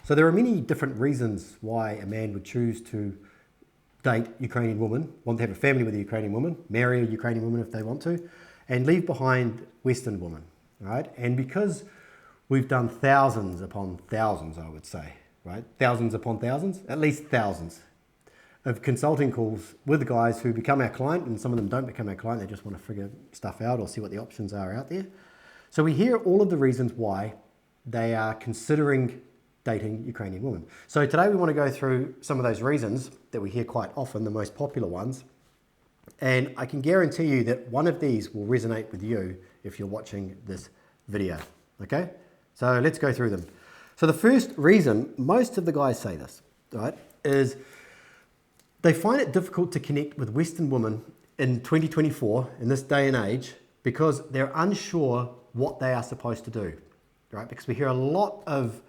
So there are many different reasons why a man would choose to date Ukrainian woman, want to have a family with a Ukrainian woman, marry a Ukrainian woman if they want to, and leave behind Western women, right? And because we've done thousands upon thousands, I would say, right? Thousands upon thousands, at least thousands of consulting calls with guys who become our client, and some of them don't become our client, they just want to figure stuff out or see what the options are out there. So we hear all of the reasons why they are considering dating Ukrainian women. So today we want to go through some of those reasons that we hear quite often, the most popular ones. And I can guarantee you that one of these will resonate with you if you're watching this video, okay? So let's go through them. So the first reason, most of the guys say this, right, is they find it difficult to connect with Western women in 2024, in this day and age, because they're unsure what they are supposed to do, right? Because we hear a lot of,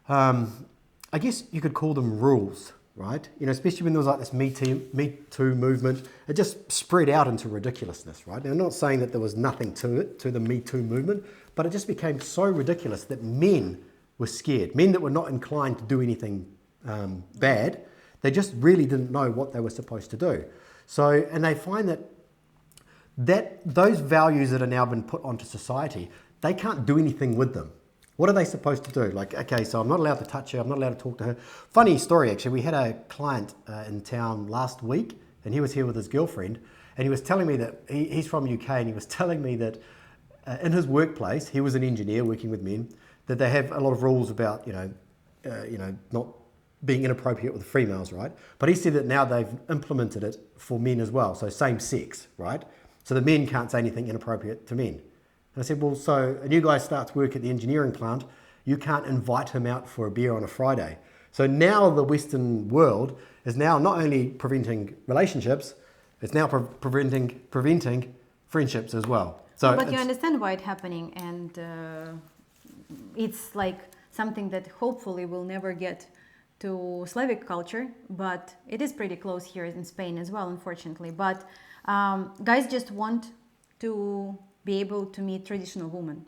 I guess you could call them rules, right? You know, especially when there was like this Me Too movement, it just spread out into ridiculousness, right? Now, I'm not saying that there was nothing to it, to the Me Too movement, but it just became so ridiculous that men were scared. Men that were not inclined to do anything bad, they just really didn't know what they were supposed to do. So, and they find that those values that are now been put onto society, they can't do anything with them. What are they supposed to do? Like, okay, so I'm not allowed to touch her, I'm not allowed to talk to her. Funny story, actually, we had a client in town last week, and he was here with his girlfriend, and he was telling me that, he's from UK, and he was telling me that in his workplace, he was an engineer working with men, that they have a lot of rules about, not being inappropriate with females, right? But he said that now they've implemented it for men as well, so same sex, right? So the men can't say anything inappropriate to men. And I said, well, so a new guy starts work at the engineering plant, you can't invite him out for a beer on a Friday. So now the Western world is now not only preventing relationships, it's now preventing friendships as well. So but you understand why it's happening, and it's like something that hopefully will never get to Slavic culture, but it is pretty close here in Spain as well, unfortunately. But guys just want to be able to meet traditional women.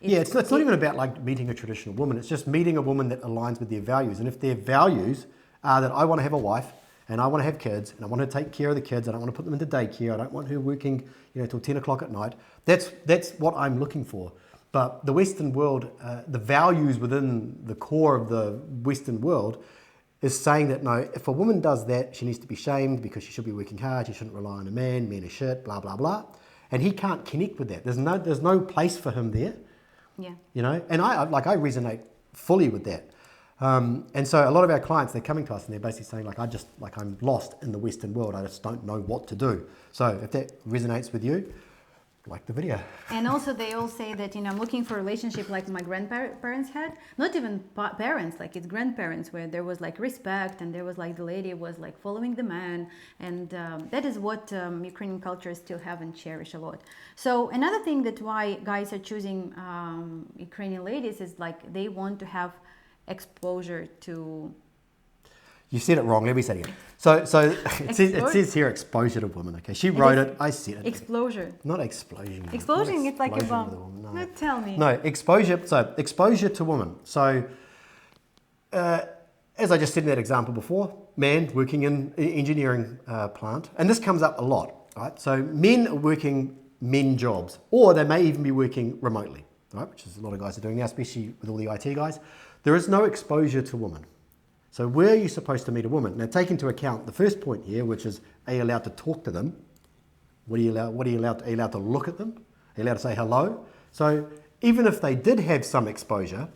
It's not even about like meeting a traditional woman. It's just meeting a woman that aligns with their values. And if their values are that I want to have a wife and I want to have kids and I want to take care of the kids, I don't want to put them into daycare, I don't want her working, till 10 o'clock at night. That's what I'm looking for. But the Western world, the values within the core of the Western world is saying that no, if a woman does that, she needs to be shamed because she should be working hard, she shouldn't rely on a man, men are shit, blah, blah, blah. And he can't connect with that. There's no place for him there. Yeah. And I resonate fully with that. And so a lot of our clients, they're coming to us and they're basically saying I'm lost in the Western world. I just don't know what to do. So if that resonates with you, like the video. And also they all say that, I'm looking for a relationship like my grandparents had, not even parents, like it's grandparents, where there was like respect and there was like the lady was like following the man. And that is what Ukrainian culture still have and cherish a lot. So another thing that why guys are choosing Ukrainian ladies is like they want to have exposure to... You said it wrong. Let me say it again. So it says here exposure to women. Okay, she wrote it. I said it. Exposure. Not explosion. Explosion. It's like a bomb. No, tell me. No, exposure. So exposure to women. So as I just said in that example before, man working in an engineering plant, and this comes up a lot, right? So men are working men jobs, or they may even be working remotely, right? Which is a lot of guys are doing now, especially with all the IT guys. There is no exposure to women. So where are you supposed to meet a woman? Now take into account the first point here, which is, are you allowed to talk to them? Are you allowed to look at them? Are you allowed to say hello? So even if they did have some exposure,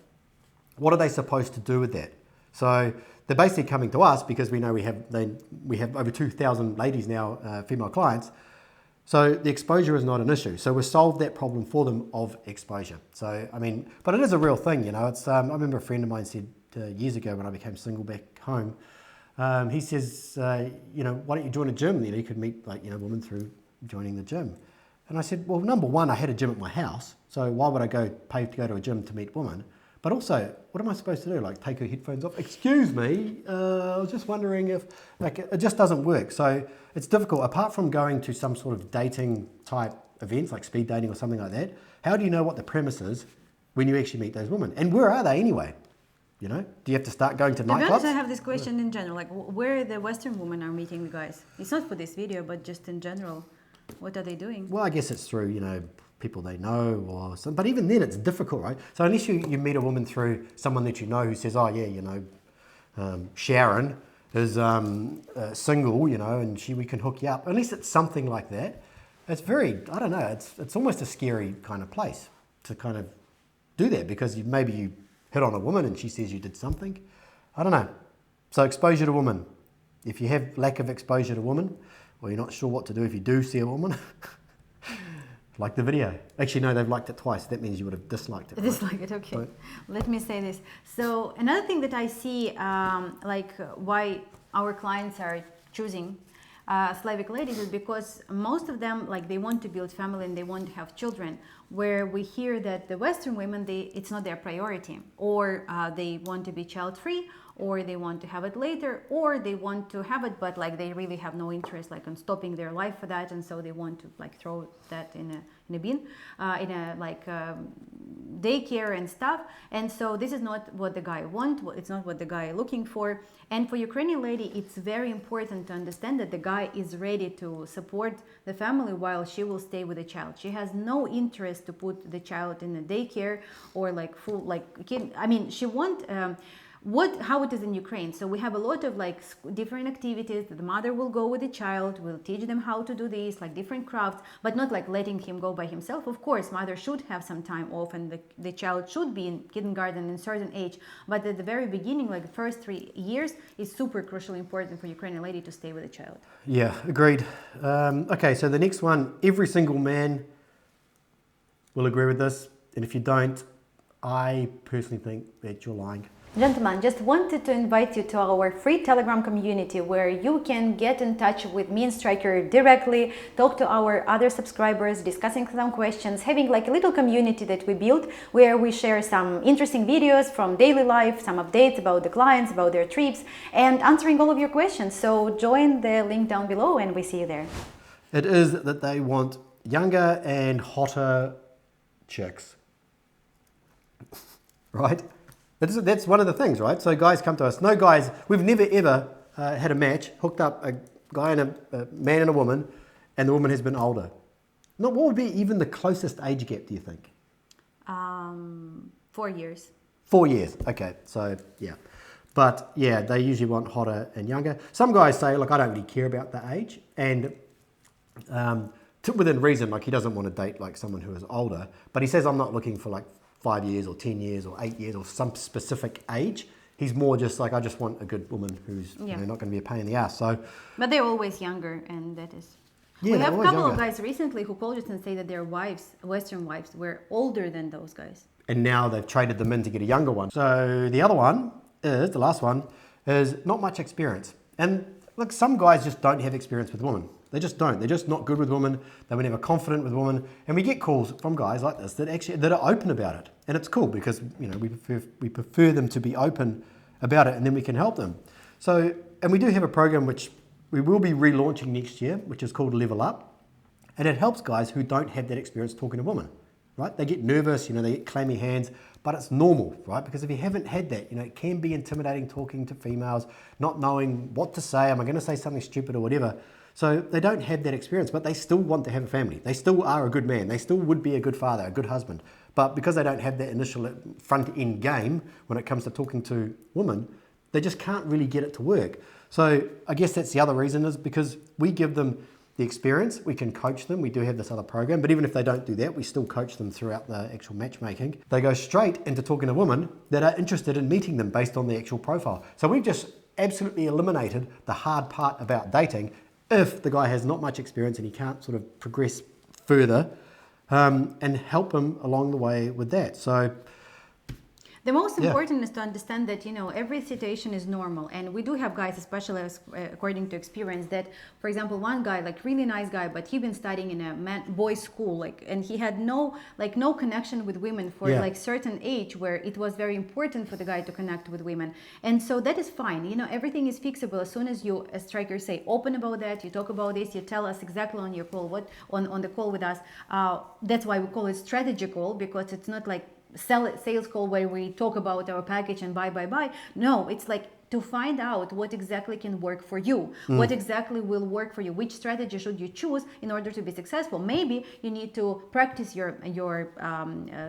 what are they supposed to do with that? So they're basically coming to us because we know we have over 2,000 ladies now, female clients. So the exposure is not an issue. So we've solved that problem for them of exposure. So, but it is a real thing, It's I remember a friend of mine said, years ago when I became single back home, he says, why don't you join a gym? You could meet women through joining the gym. And I said, well, number one, I had a gym at my house, so why would I pay to go to a gym to meet women? But also, what am I supposed to do? Like take her headphones off? Excuse me, I was just wondering if, it just doesn't work. So it's difficult. Apart from going to some sort of dating type events, like speed dating or something like that, how do you know what the premise is when you actually meet those women? And where are they anyway? You know, do you have to start going to To be honest, I nightclubs? have this question in general, like where the Western women are meeting the guys. It's not for this video, but just in general, what are they doing? Well, I guess it's through, you know, people they know or some, but even then it's difficult, right? So unless you meet a woman through someone that you know who says, oh yeah, you know, Sharon is single, you know, and we can hook you up. Unless it's something like that, it's very, I don't know, it's almost a scary kind of place to kind of do that because maybe you hit on a woman and she says you did something. I don't know. So exposure to women. If you have lack of exposure to women, or you're not sure what to do if you do see a woman, like the video. Actually, no, they've liked it twice. That means you would have disliked it. Right? Dislike it, okay. But- Let me say this. So another thing that I see, why our clients are choosing Slavic ladies is because most of them, like, they want to build family and they want to have children. Where we hear that the Western women, it's not their priority, or they want to be child-free, or they want to have it later, or they want to have it, but like they really have no interest, like, on stopping their life for that, and so they want to like throw that in a bin, in a daycare and stuff. And so this is not what the guy wants. It's not what the guy is looking for. And for Ukrainian lady, it's very important to understand that the guy is ready to support the family while she will stay with the child. She has no interest to put the child in a daycare or like full like kid. I mean, she want. How it is in Ukraine. So we have a lot of like different activities. The mother will go with the child, will teach them how to do this, like different crafts, but not like letting him go by himself. Of course, mother should have some time off and the child should be in kindergarten in a certain age. But at the very beginning, like the first 3 years, is super crucially important for Ukrainian lady to stay with the child. Yeah, agreed. Okay, so the next one, every single man will agree with this. And if you don't, I personally think that you're lying. Gentlemen, just wanted to invite you to our free Telegram community where you can get in touch with me and Striker directly, talk to our other subscribers, discussing some questions, having like a little community that we built where we share some interesting videos from daily life, some updates about the clients, about their trips, and answering all of your questions. So join the link down below and we see you there. It is that they want younger and hotter chicks, right? That's one of the things, right? So guys come to us. No guys, we've never ever had a match, hooked up a guy and a man and a woman, and the woman has been older. What would be even the closest age gap, do you think? 4 years. 4 years, okay, so yeah. But yeah, they usually want hotter and younger. Some guys say, look, I don't really care about the age, and within reason, like he doesn't want to date like someone who is older, but he says, I'm not looking for like 5 years or 10 years or 8 years or some specific age. He's more just like, I just want a good woman who's you know, not going to be a pain in the ass. So, but they're always younger, and that is. Yeah, we have a couple younger. of guys recently who called us and say that their wives, Western wives, were older than those guys. And now they've traded them in to get a younger one. So the other one is, the last one, is not much experience. And look, some guys just don't have experience with women. They just don't. They're just not good with women. They were never confident with women. And we get calls from guys like this that are open about it. And it's cool because, you know, we prefer them to be open about it, and then we can help them. So, and we do have a program which we will be relaunching next year, which is called Level Up. And it helps guys who don't have that experience talking to women, right? They get nervous, you know, they get clammy hands, but it's normal, right? Because if you haven't had that, you know, it can be intimidating talking to females, not knowing what to say. Am I going to say something stupid or whatever? So they don't have that experience, but they still want to have a family. They still are a good man. They still would be a good father, a good husband. But because they don't have that initial front end game when it comes to talking to women, they just can't really get it to work. So I guess that's the other reason, is because we give them the experience, we can coach them. We do have this other program, but even if they don't do that, we still coach them throughout the actual matchmaking. They go straight into talking to women that are interested in meeting them based on the actual profile. So we've just absolutely eliminated the hard part about dating if the guy has not much experience and he can't sort of progress further, and help him along the way with that. So the most important is to understand that, you know, every situation is normal. And we do have guys, especially according to experience, that, for example, one guy, like really nice guy, but he'd been studying in a boys school, like, and he had no connection with women for like certain age where it was very important for the guy to connect with women. And so that is fine. You know, everything is fixable as soon as you, as Striker say, open about that, you talk about this, you tell us exactly on your call, on the call with us. That's why we call it strategy call, because it's not like sales call where we talk about our package and buy. No, it's like to find out what exactly can work for you, what exactly will work for you, which strategy should you choose in order to be successful. Maybe you need to practice your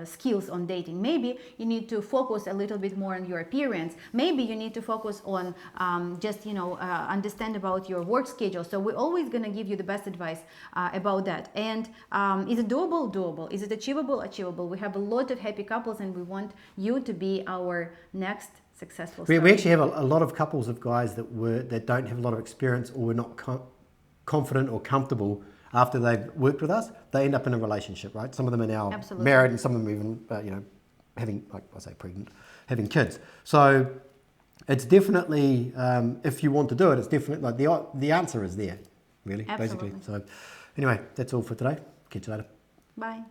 skills on dating. Maybe you need to focus a little bit more on your appearance. Maybe you need to focus on understand about your work schedule. So we're always going to give you the best advice about that. And is it doable? Doable. Is it achievable? Achievable. We have a lot of happy couples, and we want you to be our next successful. We actually have a lot of couples of guys that don't have a lot of experience or were not confident or comfortable after they've worked with us. They end up in a relationship, right? Some of them are now Absolutely. married, and some of them even having, like I say, pregnant, having kids. So it's definitely, if you want to do it, it's definitely like the answer is there, really, Absolutely. basically. So anyway, that's all for today. Catch you later. Bye.